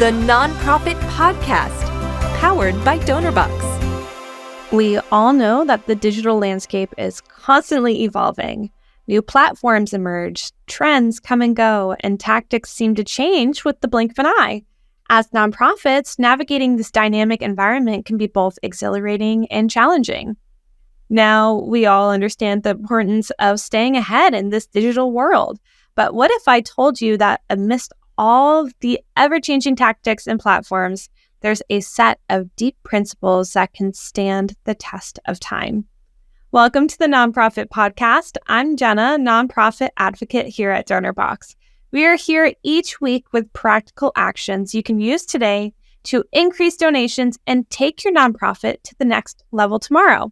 the Nonprofit Podcast, powered by Donorbox. We all know that the digital landscape is constantly evolving. New platforms emerge, trends come and go, and tactics seem to change with the blink of an eye. As nonprofits, navigating this dynamic environment can be both exhilarating and challenging. Now, we all understand the importance of staying ahead in this digital world. But what if I told you that amidst all the ever-changing tactics and platforms, there's a set of deep principles that can stand the test of time? Welcome to the Nonprofit Podcast. I'm Jena, nonprofit advocate here at Donorbox. We are here each week with practical actions you can use today to increase donations and take your nonprofit to the next level tomorrow.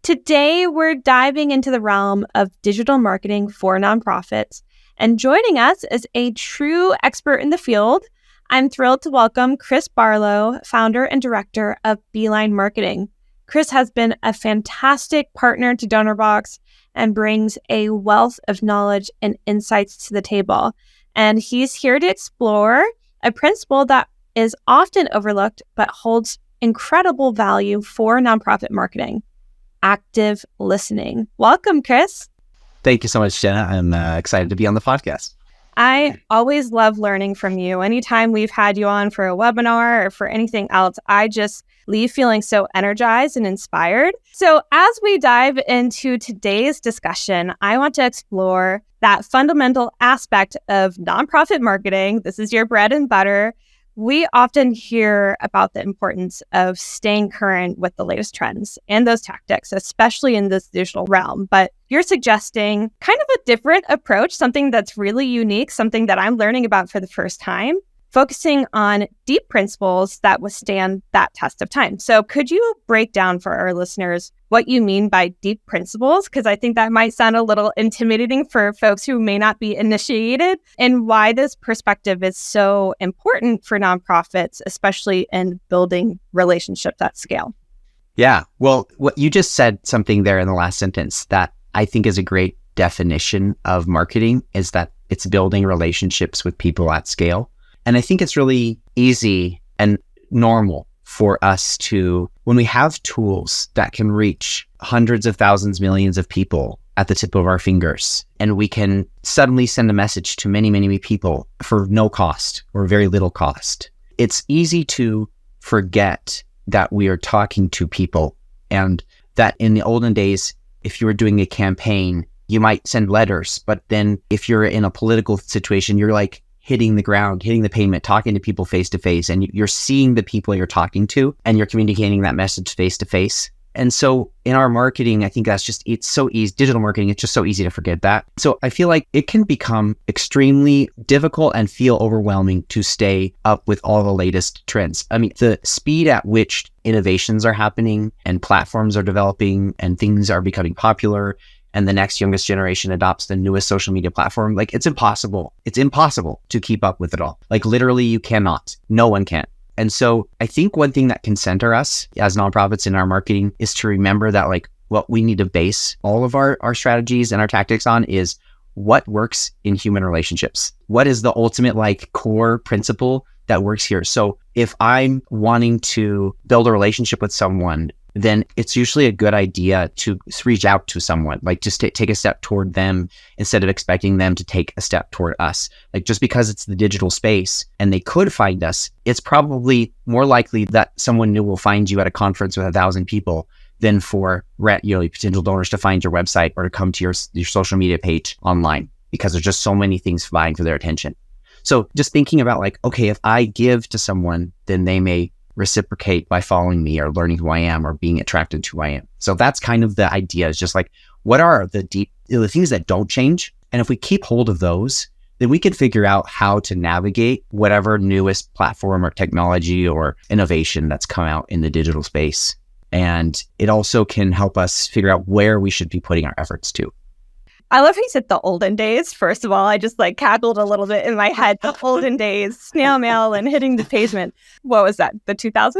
Today, we're diving into the realm of digital marketing for nonprofits, and joining us is a true expert in the field. I'm thrilled to welcome Chris Barlow, founder and director of Beeline Marketing. Chris has been a fantastic partner to Donorbox and brings a wealth of knowledge and insights to the table. And he's here to explore a principle that is often overlooked but holds incredible value for nonprofit marketing: active listening. Welcome, Chris. Thank you so much, Jena. I'm excited to be on the podcast. I always love learning from you. Anytime we've had you on for a webinar or for anything else, I just leave feeling so energized and inspired. So as we dive into today's discussion, I want to explore that fundamental aspect of nonprofit marketing. This is your bread and butter. We often hear about the importance of staying current with the latest trends and those tactics, especially in this digital realm. But you're suggesting kind of a different approach, something that's really unique, something that I'm learning about for the first time, focusing on deep principles that withstand that test of time. So could you break down for our listeners what you mean by deep principles? Because I think that might sound a little intimidating for folks who may not be initiated, and why this perspective is so important for nonprofits, especially in building relationships at scale. Yeah, well, what you just said something there in the last sentence that I think is a great definition of marketing, is that it's building relationships with people at scale. And I think it's really easy and normal for us to, when we have tools that can reach hundreds of thousands, millions of people at the tip of our fingers, and we can suddenly send a message to many, many people for no cost or very little cost. It's easy to forget that we are talking to people, and that in the olden days, if you were doing a campaign, you might send letters, but then if you're in a political situation, you're like hitting the ground, hitting the pavement, talking to people face to face, and you're seeing the people you're talking to, and you're communicating that message face to face. And so in our marketing, I think it's so easy, digital marketing, it's just so easy to forget that. So I feel like it can become extremely difficult and feel overwhelming to stay up with all the latest trends. I mean, the speed at which innovations are happening and platforms are developing and things are becoming popular, and the next youngest generation adopts the newest social media platform, like it's impossible. It's impossible to keep up with it all. Like literally you cannot. No one can. And so I think one thing that can center us as nonprofits in our marketing is to remember that like what we need to base all of our strategies and our tactics on is what works in human relationships. What is the ultimate like core principle that works here? So if I'm wanting to build a relationship with someone, then it's usually a good idea to reach out to someone, like just take a step toward them instead of expecting them to take a step toward us. Like just because it's the digital space and they could find us, it's probably more likely that someone new will find you at a conference with 1,000 people than for potential donors to find your website or to come to your social media page online, because there's just so many things vying for their attention. So just thinking about like, okay, if I give to someone, then they may reciprocate by following me or learning who I am or being attracted to who I am. So that's kind of the idea, is just like, what are the things that don't change? And if we keep hold of those, then we can figure out how to navigate whatever newest platform or technology or innovation that's come out in the digital space. And it also can help us figure out where we should be putting our efforts to. I love how you said the olden days. First of all, I just like cackled a little bit in my head. The olden days, snail mail and hitting the pavement. What was that? The 2000s?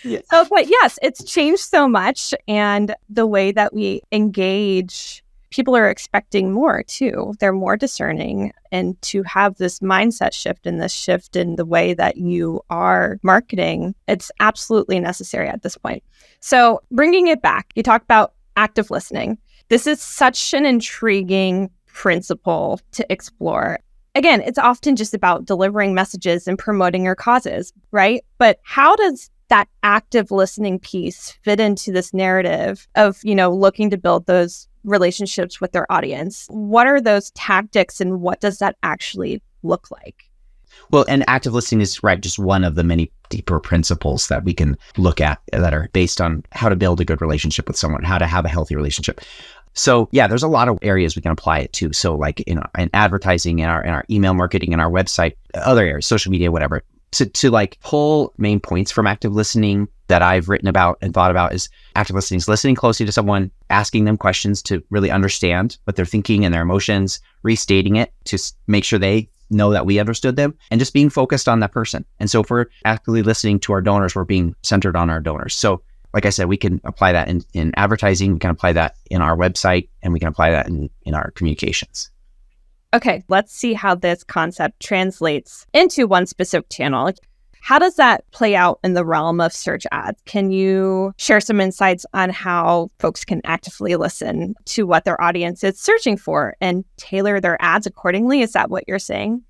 Yes. But yes, it's changed so much. And the way that we engage people are expecting more too. They're more discerning. And to have this mindset shift and this shift in the way that you are marketing, it's absolutely necessary at this point. So bringing it back, you talked about active listening. This is such an intriguing principle to explore. Again, it's often just about delivering messages and promoting your causes, right? But how does that active listening piece fit into this narrative of, looking to build those relationships with their audience? What are those tactics and what does that actually look like? Well, and active listening is just one of the many deeper principles that we can look at that are based on how to build a good relationship with someone, how to have a healthy relationship. So yeah, there's a lot of areas we can apply it to. So like in advertising, in our email marketing, in our website, other areas, social media, whatever. To like pull main points from active listening that I've written about and thought about is active listening is listening closely to someone, asking them questions to really understand what they're thinking and their emotions, restating it to make sure they know that we understood them, and just being focused on that person. And so if we're actively listening to our donors, we're being centered on our donors. So like I said, we can apply that in advertising, we can apply that in our website, and we can apply that in our communications. Okay, let's see how this concept translates into one specific channel. How does that play out in the realm of search ads? Can you share some insights on how folks can actively listen to what their audience is searching for and tailor their ads accordingly? Is that what you're saying?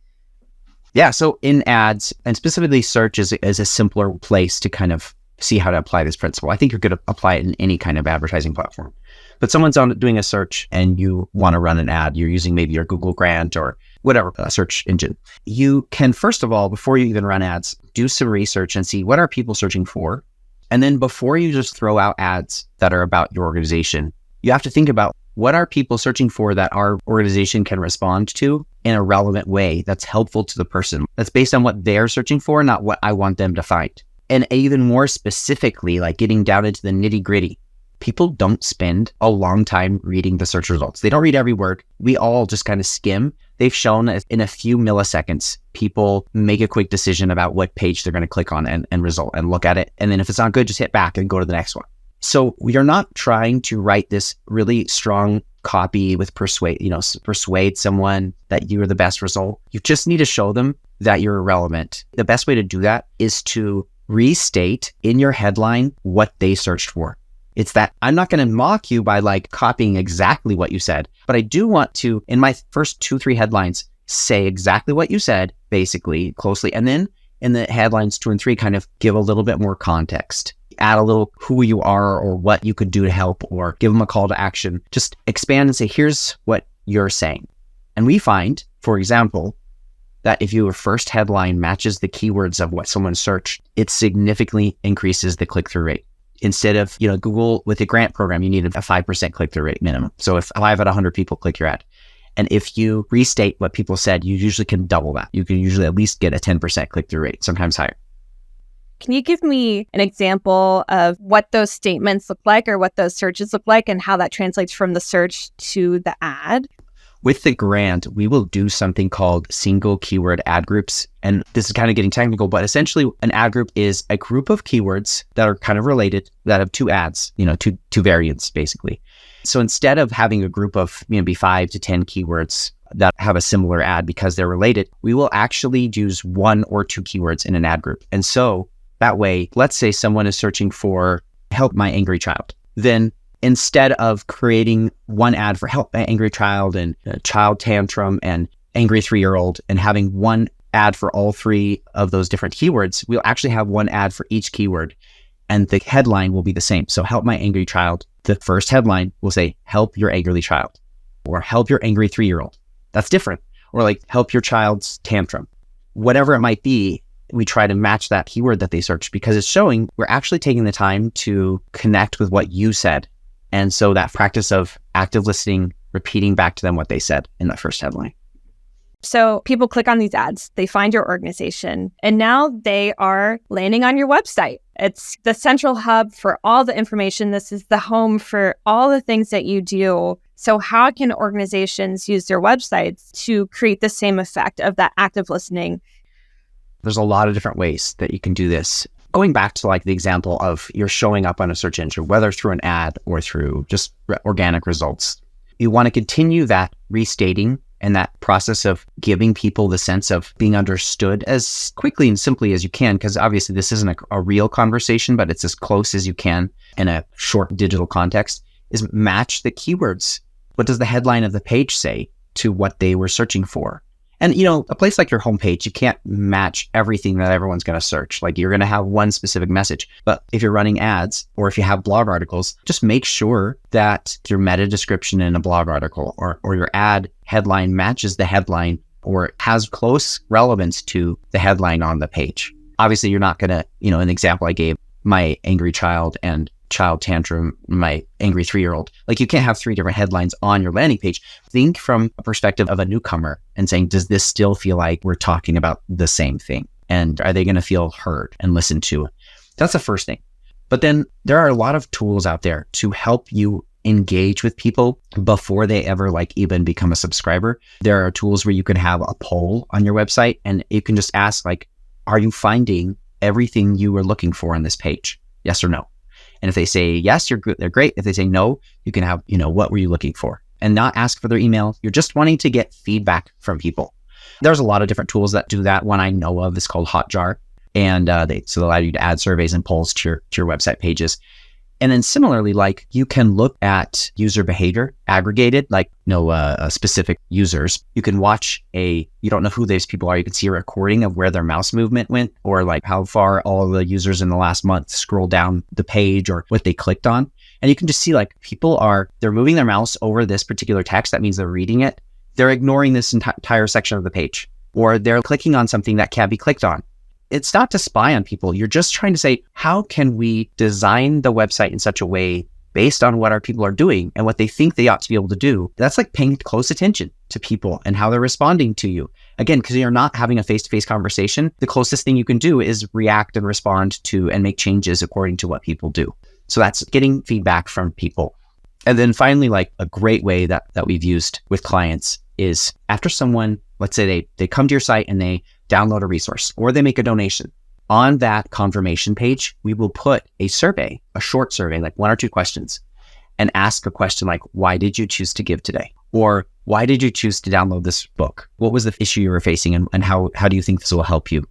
Yeah, so in ads, and specifically search is a simpler place to kind of see how to apply this principle. I think you're going to apply it in any kind of advertising platform. But someone's doing a search and you want to run an ad, you're using maybe your Google Grant or whatever search engine. You can, first of all, before you even run ads, do some research and see what are people searching for. And then before you just throw out ads that are about your organization, you have to think about what are people searching for that our organization can respond to in a relevant way that's helpful to the person. That's based on what they're searching for, not what I want them to find. And even more specifically, like getting down into the nitty gritty, people don't spend a long time reading the search results. They don't read every word. We all just kind of skim. They've shown that in a few milliseconds, people make a quick decision about what page they're going to click on and result and look at it. And then if it's not good, just hit back and go to the next one. So we are not trying to write this really strong copy with persuade someone that you are the best result. You just need to show them that you're relevant. The best way to do that is to restate in your headline what they searched for. It's that I'm not going to mock you by like copying exactly what you said, but I do want to, in my first 2-3 headlines, say exactly what you said, basically, closely. And then in the headlines 2 and 3, kind of give a little bit more context, add a little who you are or what you could do to help, or give them a call to action. Just expand and say, here's what you're saying. And we find, for example, that if your first headline matches the keywords of what someone searched, it significantly increases the click-through rate. Instead of, Google with a grant program, you need a 5% click-through rate minimum. So if 5 out of 100 people click your ad, and if you restate what people said, you usually can double that. You can usually at least get a 10% click-through rate, sometimes higher. Can you give me an example of what those statements look like or what those searches look like and how that translates from the search to the ad? With the grant, we will do something called single keyword ad groups. And this is kind of getting technical, but essentially an ad group is a group of keywords that are kind of related that have 2 ads, two variants basically. So instead of having a group of maybe 5 to 10 keywords that have a similar ad because they're related, we will actually use 1 or 2 keywords in an ad group. And so that way, let's say someone is searching for help my angry child. Then instead of creating one ad for help my angry child and child tantrum and angry 3-year-old and having one ad for all 3 of those different keywords, we'll actually have one ad for each keyword and the headline will be the same. So help my angry child, the first headline will say help your angry child or help your angry 3-year-old. That's different. Or like help your child's tantrum. Whatever it might be, we try to match that keyword that they searched because it's showing we're actually taking the time to connect with what you said. And so that practice of active listening, repeating back to them what they said in that first headline. So people click on these ads, they find your organization, and now they are landing on your website. It's the central hub for all the information. This is the home for all the things that you do. So how can organizations use their websites to create the same effect of that active listening? There's a lot of different ways that you can do this. Going back to like the example of you're showing up on a search engine, whether through an ad or through just organic results, You want to continue that restating and that process of giving people the sense of being understood as quickly and simply as you can, because obviously this isn't a real conversation, but it's as close as you can in a short digital context, is match the keywords. What does the headline of the page say to what they were searching for? And, a place like your homepage, you can't match everything that everyone's going to search. Like, you're going to have one specific message. But if you're running ads or if you have blog articles, just make sure that your meta description in a blog article or your ad headline matches the headline or has close relevance to the headline on the page. Obviously, you're not going to, an example I gave, my angry child and child tantrum, my angry 3-year-old. Like, you can't have 3 different headlines on your landing page. Think from a perspective of a newcomer and saying, does this still feel like we're talking about the same thing? And are they going to feel heard and listened to? That's the first thing. But then there are a lot of tools out there to help you engage with people before they ever even become a subscriber. There are tools where you can have a poll on your website and you can just ask, are you finding everything you were looking for on this page? Yes or no? And if they say yes, they're great. If they say no, you can have, what were you looking for? And not ask for their email. You're just wanting to get feedback from people. There's a lot of different tools that do that. One I know of is called Hotjar. And they allow you to add surveys and polls to your website pages. And then similarly, you can look at user behavior aggregated, specific users. You can watch you don't know who those people are. You can see a recording of where their mouse movement went, or how far all the users in the last month scroll down the page or what they clicked on. And you can just see people they're moving their mouse over this particular text. That means they're reading it. They're ignoring this entire section of the page, or they're clicking on something that can't be clicked on. It's not to spy on people. You're just trying to say, how can we design the website in such a way based on what our people are doing and what they think they ought to be able to do? That's paying close attention to people and how they're responding to you. Again, because you're not having a face-to-face conversation, the closest thing you can do is react and respond to and make changes according to what people do. So that's getting feedback from people. And then finally, a great way that we've used with clients is after someone, let's say they come to your site and they download a resource or they make a donation. On that confirmation page, we will put a survey, a short survey, 1 or 2 questions, and ask a question like, why did you choose to give today? Or why did you choose to download this book? What was the issue you were facing and how do you think this will help you?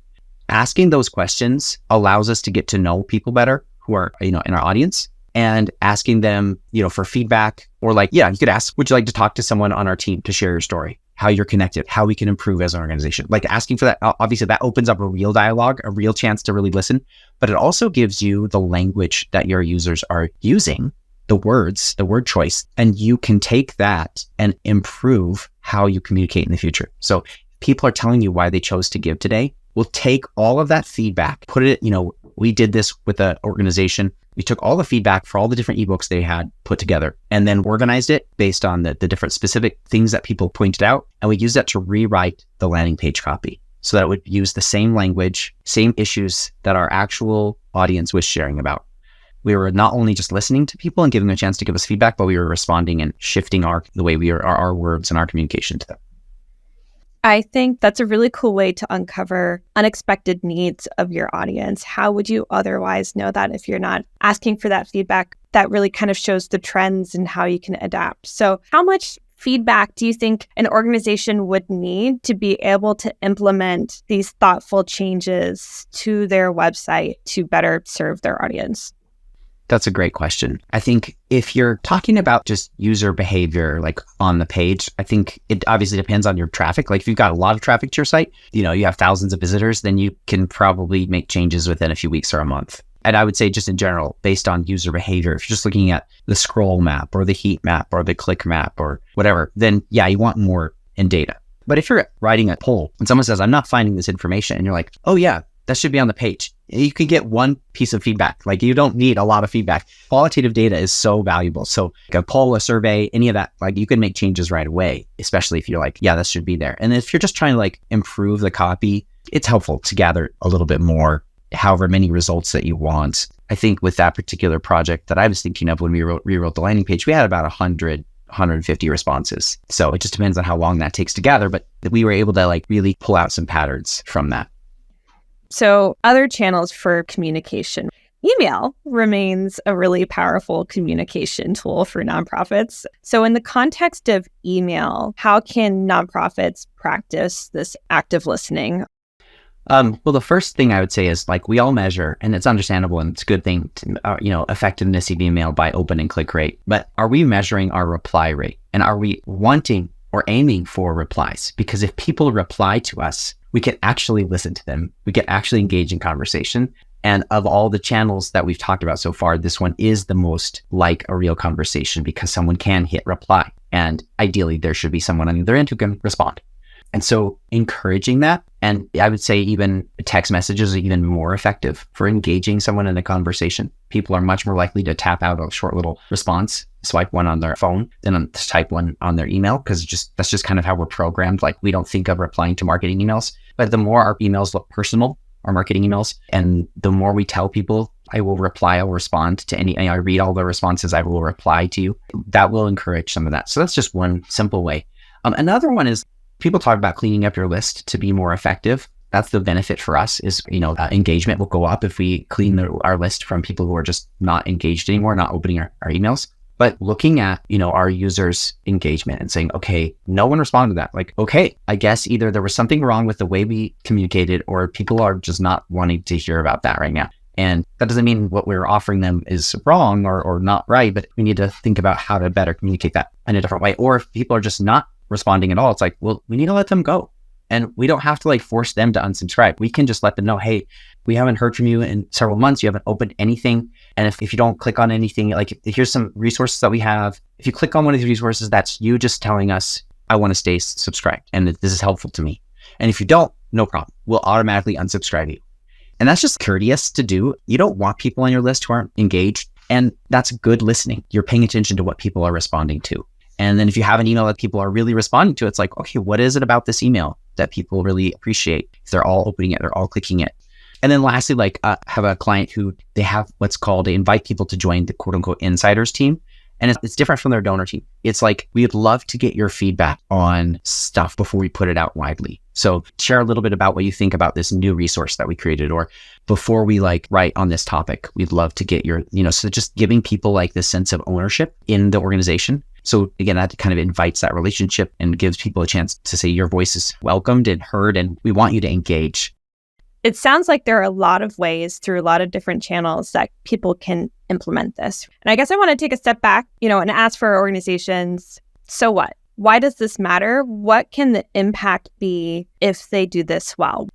Asking those questions allows us to get to know people better who are, in our audience, and asking them, for feedback or you could ask, would you like to talk to someone on our team to share your story? How you're connected, how we can improve as an organization. Asking for that, obviously that opens up a real dialogue, a real chance to really listen, but it also gives you the language that your users are using, the word choice, and you can take that and improve how you communicate in the future. So people are telling you why they chose to give today. We'll take all of that feedback, put it, we did this with an organization. We took all the feedback for all the different ebooks they had put together and then organized it based on the different specific things that people pointed out. And we used that to rewrite the landing page copy so that it would use the same language, same issues that our actual audience was sharing about. We were not only just listening to people and giving them a chance to give us feedback, but we were responding and shifting the way our words and our communication to them. I think that's a really cool way to uncover unexpected needs of your audience. How would you otherwise know that if you're not asking for that feedback? That really kind of shows the trends and how you can adapt. So how much feedback do you think an organization would need to be able to implement these thoughtful changes to their website to better serve their audience? That's a great question. I think if you're talking about just user behavior, on the page, I think it obviously depends on your traffic. If you've got a lot of traffic to your site, you have thousands of visitors, then you can probably make changes within a few weeks or a month. And I would say just in general, based on user behavior, if you're just looking at the scroll map or the heat map or the click map or whatever, then yeah, you want more in data. But if you're writing a poll and someone says, I'm not finding this information, and you're like, oh yeah, that should be on the page. You can get one piece of feedback. You don't need a lot of feedback. Qualitative data is so valuable. So a poll, a survey, any of that, you can make changes right away, especially if you're like, yeah, that should be there. And if you're just trying to improve the copy, it's helpful to gather a little bit more, however many results that you want. I think with that particular project that I was thinking of when we rewrote the landing page, we had about 150 responses. So it just depends on how long that takes to gather, but we were able to really pull out some patterns from that. So other channels for communication. Email remains a really powerful communication tool for nonprofits. So in the context of email, how can nonprofits practice this active listening? Well, the first thing I would say is we all measure, and it's understandable and it's a good thing to, effectiveness of email by open and click rate. But are we measuring our reply rate? And are we wanting or aiming for replies? Because if people reply to us, we can actually listen to them. We can actually engage in conversation. And of all the channels that we've talked about so far, this one is the most like a real conversation because someone can hit reply. And ideally, there should be someone on the other end who can respond. And so encouraging that, and I would say even text messages are even more effective for engaging someone in a conversation. People are much more likely to tap out a short little response, swipe one on their phone, than type one on their email, because that's just kind of how we're programmed. We don't think of replying to marketing emails, but the more our emails look personal, our marketing emails, and the more we tell people, I will reply, I'll respond to I read all the responses, I will reply to you, that will encourage some of that. So that's just one simple way. Another one is people talk about cleaning up your list to be more effective. That's the benefit for us is, engagement will go up if we clean our list from people who are just not engaged anymore, not opening our emails. But looking at, our users' engagement and saying, okay, no one responded to that. Okay, I guess either there was something wrong with the way we communicated or people are just not wanting to hear about that right now. And that doesn't mean what we're offering them is wrong or not right, but we need to think about how to better communicate that in a different way. Or if people are just not responding at all, it's we need to let them go. And we don't have to force them to unsubscribe. We can just let them know, hey, we haven't heard from you in several months. You haven't opened anything. And if you don't click on anything, here's some resources that we have. If you click on one of these resources, that's you just telling us, I want to stay subscribed. And this is helpful to me. And if you don't, no problem. We'll automatically unsubscribe you. And that's just courteous to do. You don't want people on your list who aren't engaged. And that's good listening. You're paying attention to what people are responding to. And then if you have an email that people are really responding to, it's okay, what is it about this email that people really appreciate? If they're all opening it, they're all clicking it. And then lastly, have a client who they have what's called, they invite people to join the quote unquote insiders team. And it's different from their donor team. It's we'd love to get your feedback on stuff before we put it out widely. So share a little bit about what you think about this new resource that we created, or before we write on this topic, we'd love to get your, so just giving people this sense of ownership in the organization. So again, that kind of invites that relationship and gives people a chance to say your voice is welcomed and heard, and we want you to engage. It sounds like there are a lot of ways through a lot of different channels that people can implement this. And I guess I want to take a step back, and ask for organizations, so what? Why does this matter? What can the impact be if they do this well?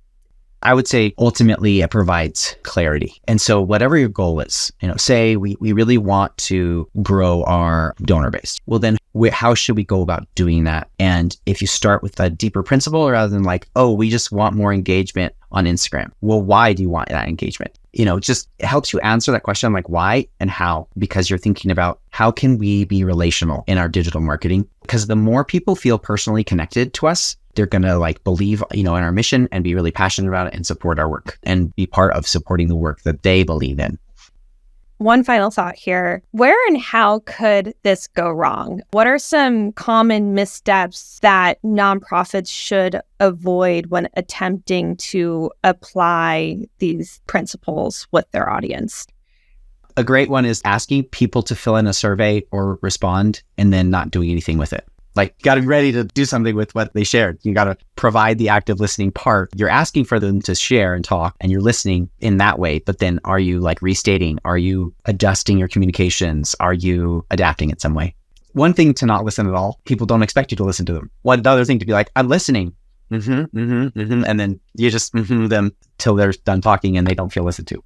I would say ultimately it provides clarity. And so whatever your goal is, say we really want to grow our donor base. Well, then how should we go about doing that? And if you start with a deeper principle rather than we just want more engagement on Instagram. Well, why do you want that engagement? Just it helps you answer that question why and how, because you're thinking about how can we be relational in our digital marketing? Because the more people feel personally connected to us, they're going to believe, in our mission and be really passionate about it and support our work and be part of supporting the work that they believe in. One final thought here. Where and how could this go wrong? What are some common missteps that nonprofits should avoid when attempting to apply these principles with their audience? A great one is asking people to fill in a survey or respond and then not doing anything with it. You got to be ready to do something with what they shared. You got to provide the active listening part. You're asking for them to share and talk, and you're listening in that way. But then are you restating? Are you adjusting your communications? Are you adapting in some way? One thing to not listen at all, people don't expect you to listen to them. One other thing to be I'm listening. And then you just them till they're done talking and they don't feel listened to.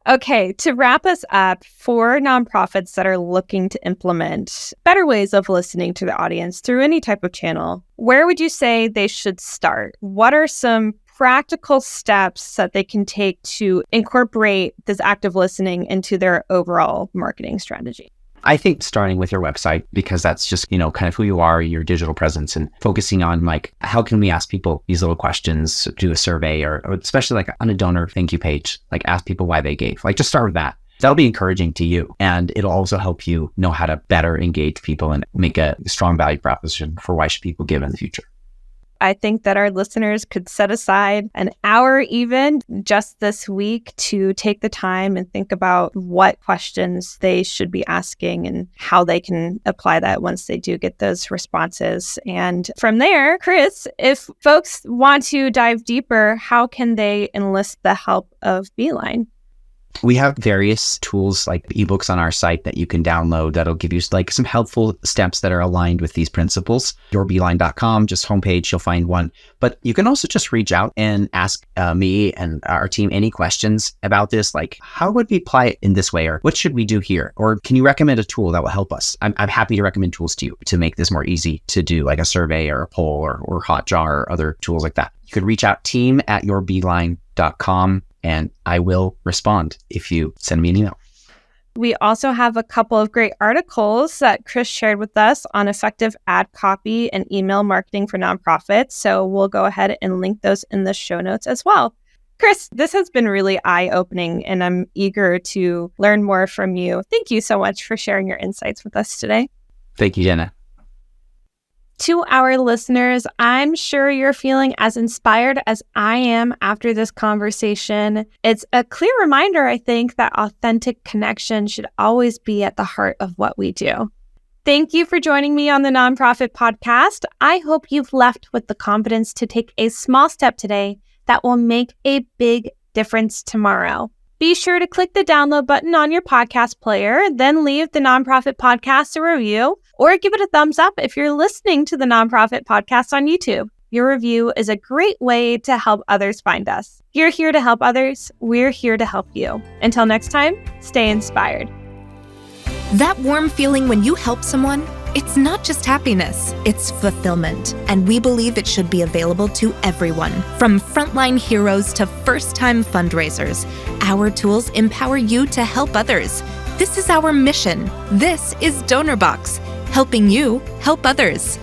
Okay, to wrap us up, for nonprofits that are looking to implement better ways of listening to the audience through any type of channel, where would you say they should start? What are some practical steps that they can take to incorporate this active listening into their overall marketing strategy? I think starting with your website, because that's just, kind of who you are, your digital presence, and focusing on how can we ask people these little questions, do a survey, or especially on a donor thank you page, ask people why they gave. Just start with that. That'll be encouraging to you. And it'll also help you know how to better engage people and make a strong value proposition for why should people give in the future. I think that our listeners could set aside an hour even just this week to take the time and think about what questions they should be asking and how they can apply that once they do get those responses. And from there, Chris, if folks want to dive deeper, how can they enlist the help of Beeline? We have various tools like ebooks on our site that you can download that'll give you like some helpful steps that are aligned with these principles. Yourbeeline.com, just homepage, you'll find one. But you can also just reach out and ask me and our team any questions about this, like how would we apply it in this way, or what should we do here? Or can you recommend a tool that will help us? I'm happy to recommend tools to you to make this more easy to do, like a survey or a poll or Hotjar or other tools like that. You could reach out team@yourbeeline.com. And I will respond if you send me an email. We also have a couple of great articles that Chris shared with us on effective ad copy and email marketing for nonprofits. So we'll go ahead and link those in the show notes as well. Chris, this has been really eye-opening, and I'm eager to learn more from you. Thank you so much for sharing your insights with us today. Thank you, Jena. To our listeners, I'm sure you're feeling as inspired as I am after this conversation. It's a clear reminder, I think, that authentic connection should always be at the heart of what we do. Thank you for joining me on the Nonprofit Podcast. I hope you've left with the confidence to take a small step today that will make a big difference tomorrow. Be sure to click the download button on your podcast player, then leave the Nonprofit Podcast a review, or give it a thumbs up if you're listening to the Nonprofit Podcast on YouTube. Your review is a great way to help others find us. You're here to help others. We're here to help you. Until next time, stay inspired. That warm feeling when you help someone, it's not just happiness, it's fulfillment. And we believe it should be available to everyone, from frontline heroes to first-time fundraisers. Our tools empower you to help others. This is our mission. This is Donorbox, helping you help others.